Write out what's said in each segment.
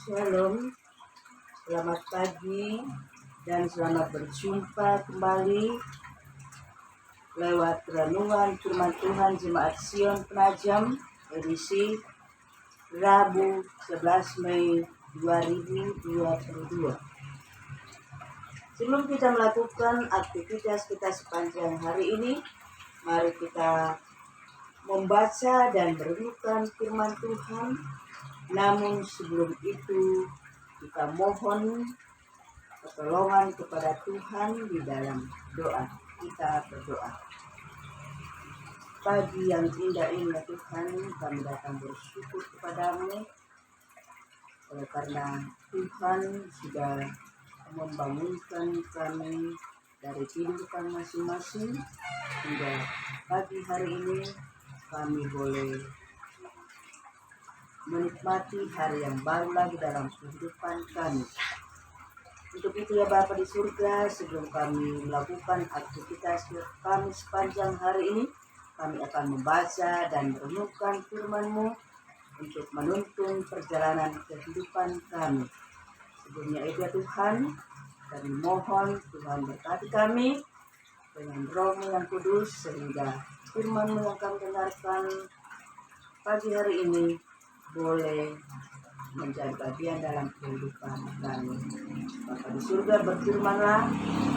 Shalom, selamat pagi dan selamat berjumpa kembali lewat renungan firman Tuhan Jemaat Sion Penajam edisi Rabu 11 Mei 2022. Sebelum kita melakukan aktivitas kita sepanjang hari ini, mari kita membaca dan merenungkan firman Tuhan. Namun sebelum itu kita mohon pertolongan kepada Tuhan di dalam doa. Kita berdoa. Pagi yang indah ini Tuhan, kami datang bersyukur kepadamu oleh karena Tuhan sudah membangunkan kami dari tidur masing-masing hingga pagi hari ini kami boleh menikmati hari yang baru lagi dalam kehidupan kami. Untuk itu ya Bapa di surga, sebelum kami melakukan aktivitas kami sepanjang hari ini, kami akan membaca dan merenungkan firman-Mu untuk menuntun perjalanan kehidupan kami. Sebelumnya itu ya Tuhan, kami mohon Tuhan berkati kami dengan Roh-Mu yang kudus, sehingga firman-Mu yang kami dengarkan pagi hari ini boleh menjadi bagian dalam kehidupan kami. Bapa di surga, berfirmanlah,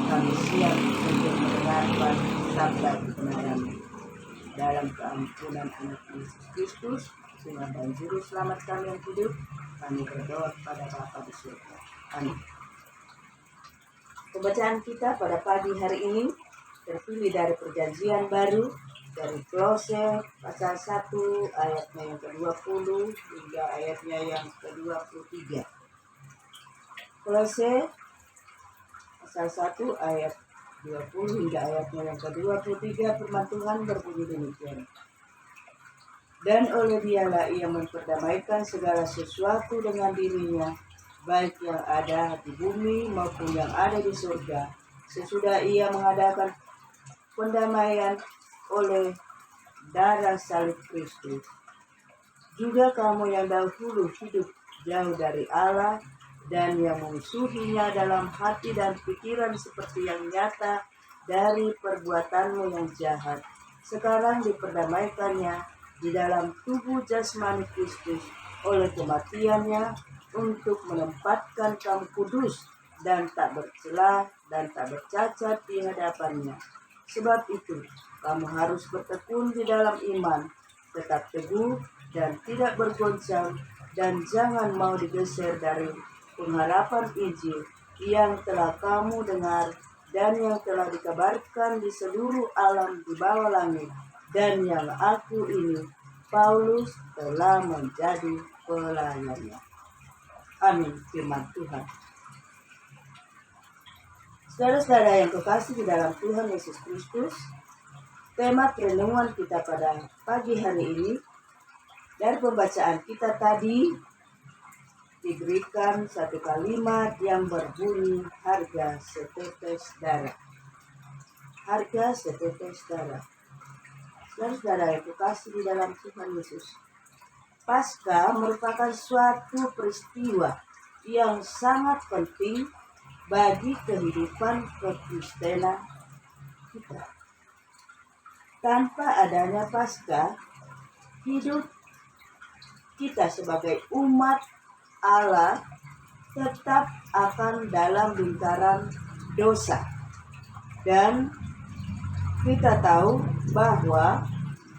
kami siap untuk mendengarkan sabda kebenaran dalam keampunan anak Yesus Kristus, Tuhan dan Juru Selamat kami yang hidup. Kami berdoa kepada Bapa di surga. Amin. Pembacaan kita pada pagi hari ini terpilih dari Perjanjian Baru, dari Kolose pasal 1 ayatnya yang ke-20 hingga ayatnya yang ke-23. Kolose pasal 1 ayat 20 hingga ayatnya yang ke-23, firman Tuhan berbunyi demikian. Dan oleh Dialah ia memperdamaikan segala sesuatu dengan dirinya, baik yang ada di bumi maupun yang ada di surga, sesudah ia mengadakan pendamaian oleh darah salib Kristus. Juga kamu yang dahulu hidup jauh dari Allah dan yang memusuhinya dalam hati dan pikiran seperti yang nyata dari perbuatanmu yang jahat, sekarang diperdamaikannya di dalam tubuh jasmani Kristus oleh kematiannya, untuk menempatkan kamu kudus dan tak bercela dan tak bercacat di hadapannya. Sebab itu kamu harus bertekun di dalam iman, tetap teguh dan tidak bergoncang, dan jangan mau digeser dari pengharapan Injil yang telah kamu dengar dan yang telah dikabarkan di seluruh alam di bawah langit, dan yang aku ini, Paulus, telah menjadi pelayannya. Amin. Firman Tuhan. Saudara-saudara yang kekasih di dalam Tuhan Yesus Kristus, tema perenungan kita pada pagi hari ini dari pembacaan kita tadi diberikan satu kalimat yang berbunyi harga setetes darah. Harga setetes darah. Saudara-saudara yang kekasih di dalam Tuhan Yesus, Paskah merupakan suatu peristiwa yang sangat penting bagi kehidupan kekristenan kita. Tanpa adanya Paskah, hidup kita sebagai umat Allah tetap akan dalam lingkaran dosa. Dan kita tahu bahwa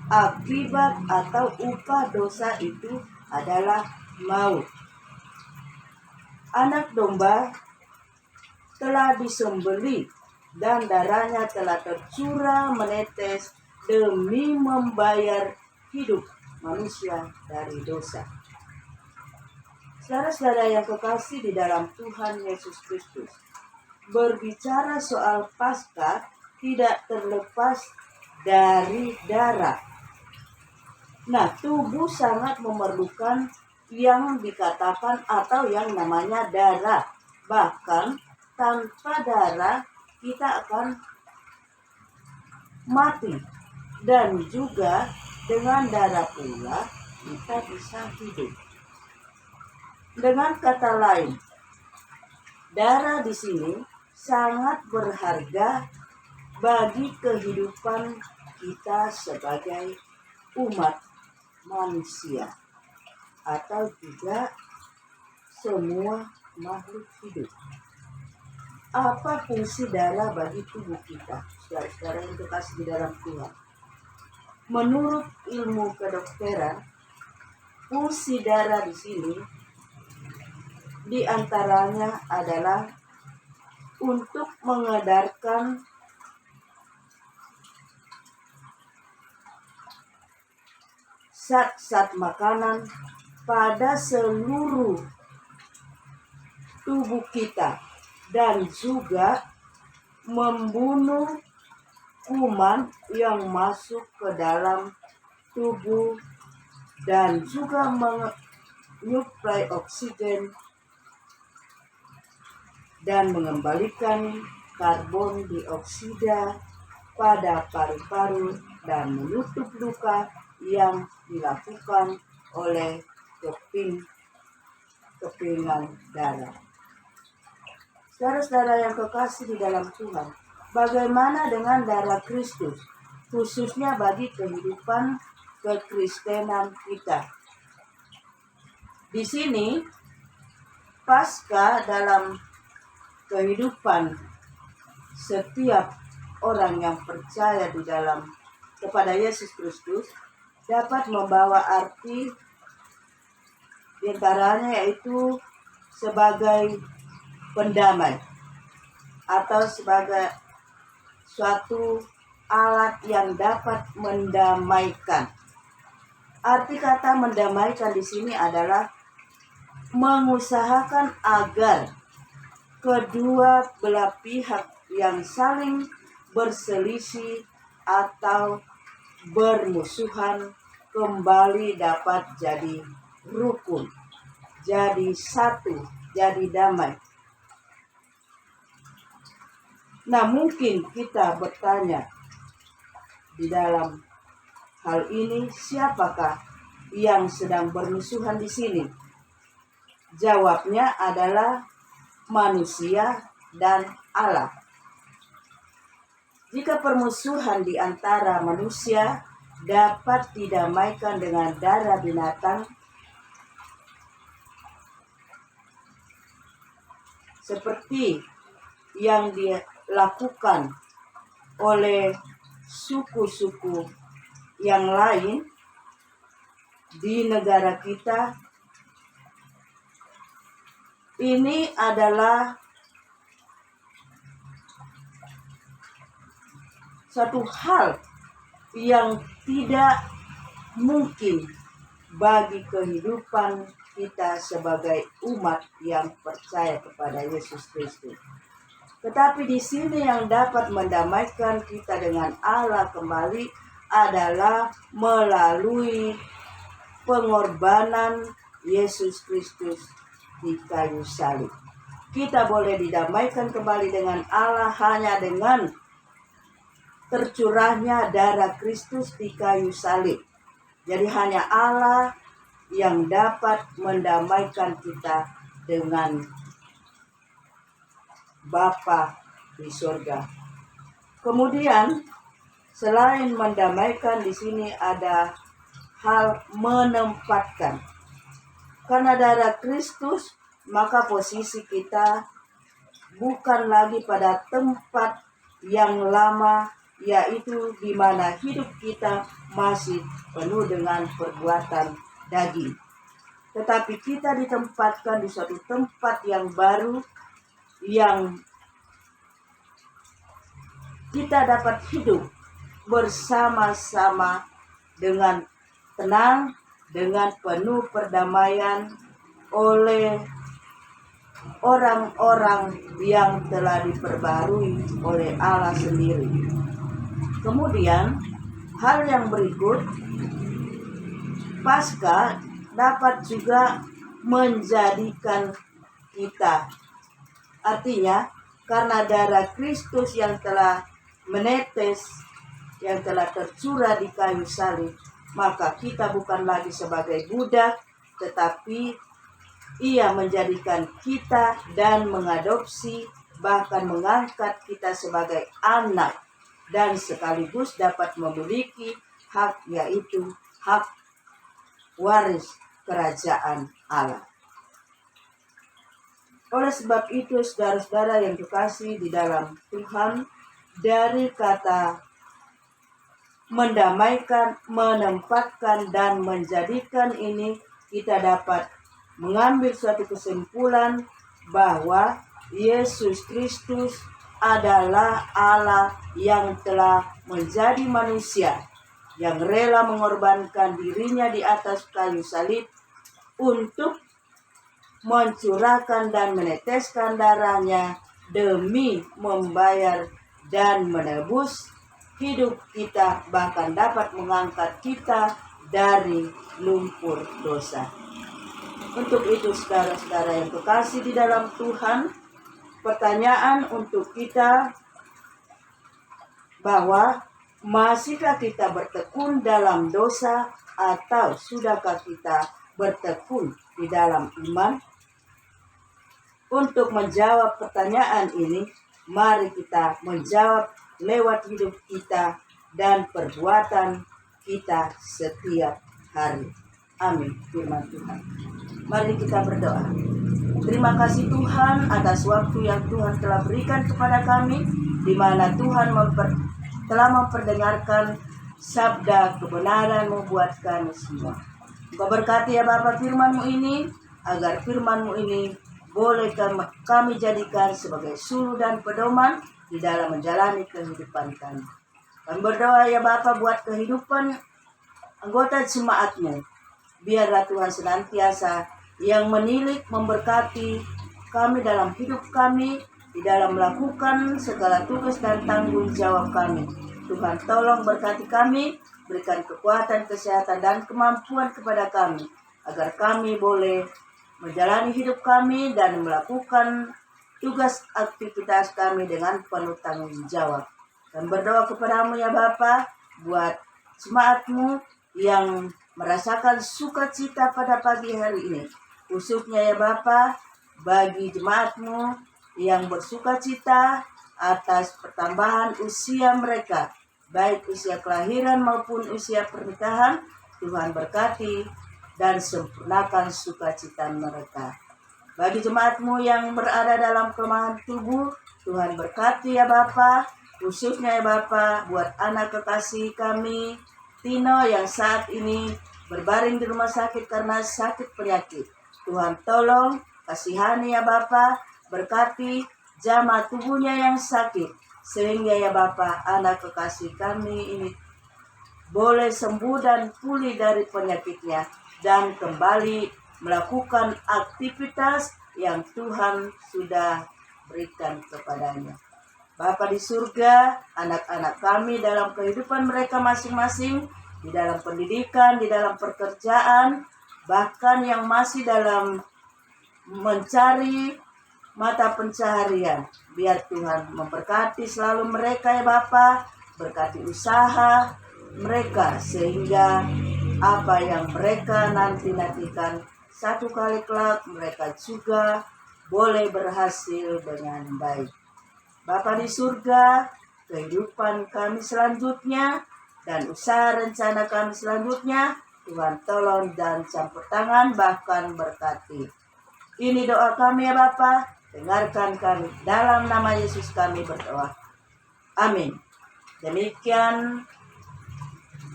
akibat atau upah dosa itu adalah maut. Anak domba telah disembelih dan darahnya telah tercurah menetes demi membayar hidup manusia dari dosa. Saudara-saudara yang kekasih di dalam Tuhan Yesus Kristus, berbicara soal Paskah tidak terlepas dari darah. Nah, tubuh sangat memerlukan yang dikatakan atau yang namanya darah. Bahkan tanpa darah kita akan mati. Dan juga dengan darah pula kita bisa hidup. Dengan kata lain, darah di sini sangat berharga bagi kehidupan kita sebagai umat manusia atau juga semua makhluk hidup. Apa fungsi darah bagi tubuh kita? Saudara yang terkasih di dalam Tuhan. Menurut ilmu kedokteran, fungsi darah di sini diantaranya adalah untuk mengedarkan zat-zat makanan pada seluruh tubuh kita dan juga membunuh kuman yang masuk ke dalam tubuh dan juga menyuplai oksigen dan mengembalikan karbon dioksida pada paru-paru dan menutup luka yang dilakukan oleh kepingan darah. Saudara-saudara yang kekasih di dalam Tuhan, bagaimana dengan darah Kristus, khususnya bagi kehidupan kekristenan kita? Di sini, pasca dalam kehidupan setiap orang yang percaya di dalam kepada Yesus Kristus dapat membawa arti diantaranya yaitu sebagai pendamai atau sebagai suatu alat yang dapat mendamaikan. Arti kata mendamaikan di sini adalah mengusahakan agar kedua belah pihak yang saling berselisih atau bermusuhan kembali dapat jadi rukun, jadi satu, jadi damai. Nah, mungkin kita bertanya di dalam hal ini, siapakah yang sedang bermusuhan di sini? Jawabnya adalah manusia dan Allah. Jika permusuhan di antara manusia dapat didamaikan dengan darah binatang, seperti yang dilakukan oleh suku-suku yang lain di negara kita, ini adalah satu hal yang tidak mungkin bagi kehidupan kita sebagai umat yang percaya kepada Yesus Kristus. Tetapi di sini yang dapat mendamaikan kita dengan Allah kembali adalah melalui pengorbanan Yesus Kristus di kayu salib. Kita boleh didamaikan kembali dengan Allah hanya dengan tercurahnya darah Kristus di kayu salib. Jadi hanya Allah yang dapat mendamaikan kita dengan Bapa di surga. Kemudian selain mendamaikan, di sini ada hal menempatkan. Karena darah Kristus, maka posisi kita bukan lagi pada tempat yang lama, yaitu di mana hidup kita masih penuh dengan perbuatan daging. Tetapi kita ditempatkan di suatu tempat yang baru, yang kita dapat hidup bersama-sama dengan tenang, dengan penuh perdamaian oleh orang-orang yang telah diperbarui oleh Allah sendiri. Kemudian hal yang berikut, Paskah dapat juga menjadikan kita, artinya karena darah Kristus yang telah menetes, yang telah tercurah di kayu salib, maka kita bukan lagi sebagai budak, tetapi Ia menjadikan kita dan mengadopsi, bahkan mengangkat kita sebagai anak, dan sekaligus dapat memiliki hak, yaitu hak waris kerajaan Allah. Oleh sebab itu, saudara-saudara yang dikasihi di dalam Tuhan, dari kata mendamaikan, menempatkan, dan menjadikan ini, kita dapat mengambil suatu kesimpulan bahwa Yesus Kristus adalah Allah yang telah menjadi manusia, yang rela mengorbankan dirinya di atas kayu salib untuk mencurahkan dan meneteskan darahnya demi membayar dan menebus hidup kita, bahkan dapat mengangkat kita dari lumpur dosa. Untuk itu, saudara-saudara yang kekasih di dalam Tuhan, pertanyaan untuk kita bahwa masihkah kita bertekun dalam dosa atau sudahkah kita bertekun di dalam iman? Untuk menjawab pertanyaan ini, mari kita menjawab lewat hidup kita dan perbuatan kita setiap hari. Amin. Firman Tuhan. Mari kita berdoa. Terima kasih Tuhan atas waktu yang Tuhan telah berikan kepada kami, di mana Tuhan telah memperdengarkan sabda kebenaran-Mu buat kami semua. Engkau berkati ya Bapa firman-Mu ini, agar firman-Mu ini boleh kami jadikan sebagai suluh dan pedoman di dalam menjalani kehidupan kami. Kami berdoa ya Bapa buat kehidupan anggota jemaat-Mu. Biarlah Tuhan senantiasa yang menilik, memberkati kami dalam hidup kami, di dalam melakukan segala tugas dan tanggung jawab kami. Tuhan tolong berkati kami, berikan kekuatan, kesehatan, dan kemampuan kepada kami, agar kami boleh menjalani hidup kami dan melakukan tugas aktivitas kami dengan penuh tanggung jawab. Dan berdoa kepadamu ya Bapa, buat jemaat-Mu yang merasakan sukacita pada pagi hari ini. Khususnya ya Bapa, bagi jemaat-Mu yang bersukacita atas pertambahan usia mereka, baik usia kelahiran maupun usia pernikahan, Tuhan berkati dan sempurnakan sukacita mereka. Bagi jemaat-Mu yang berada dalam kelemahan tubuh, Tuhan berkati ya Bapa, khususnya ya Bapa buat anak kekasih kami, Tino, yang saat ini berbaring di rumah sakit karena sakit penyakit. Tuhan tolong, kasihani ya Bapa, berkati jamaah tubuhnya yang sakit, sehingga ya Bapa anak kekasih kami ini boleh sembuh dan pulih dari penyakitnya, dan kembali melakukan aktivitas yang Tuhan sudah berikan kepadanya. Bapa di surga, anak-anak kami dalam kehidupan mereka masing-masing, di dalam pendidikan, di dalam pekerjaan, bahkan yang masih dalam mencari mata pencaharian, biar Tuhan memberkati selalu mereka ya Bapa, berkati usaha mereka, sehingga apa yang mereka nantikan satu kali kelak mereka juga boleh berhasil dengan baik. Bapa di surga, kehidupan kami selanjutnya dan usaha rencana kami selanjutnya, Tuhan tolong dan campur tangan, bahkan berkati. Ini doa kami ya Bapa, dengarkan kami, dalam nama Yesus kami berdoa. Amin. Demikian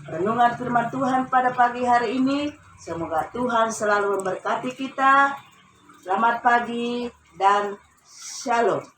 renungan firman Tuhan pada pagi hari ini. Semoga Tuhan selalu memberkati kita. Selamat pagi dan shalom.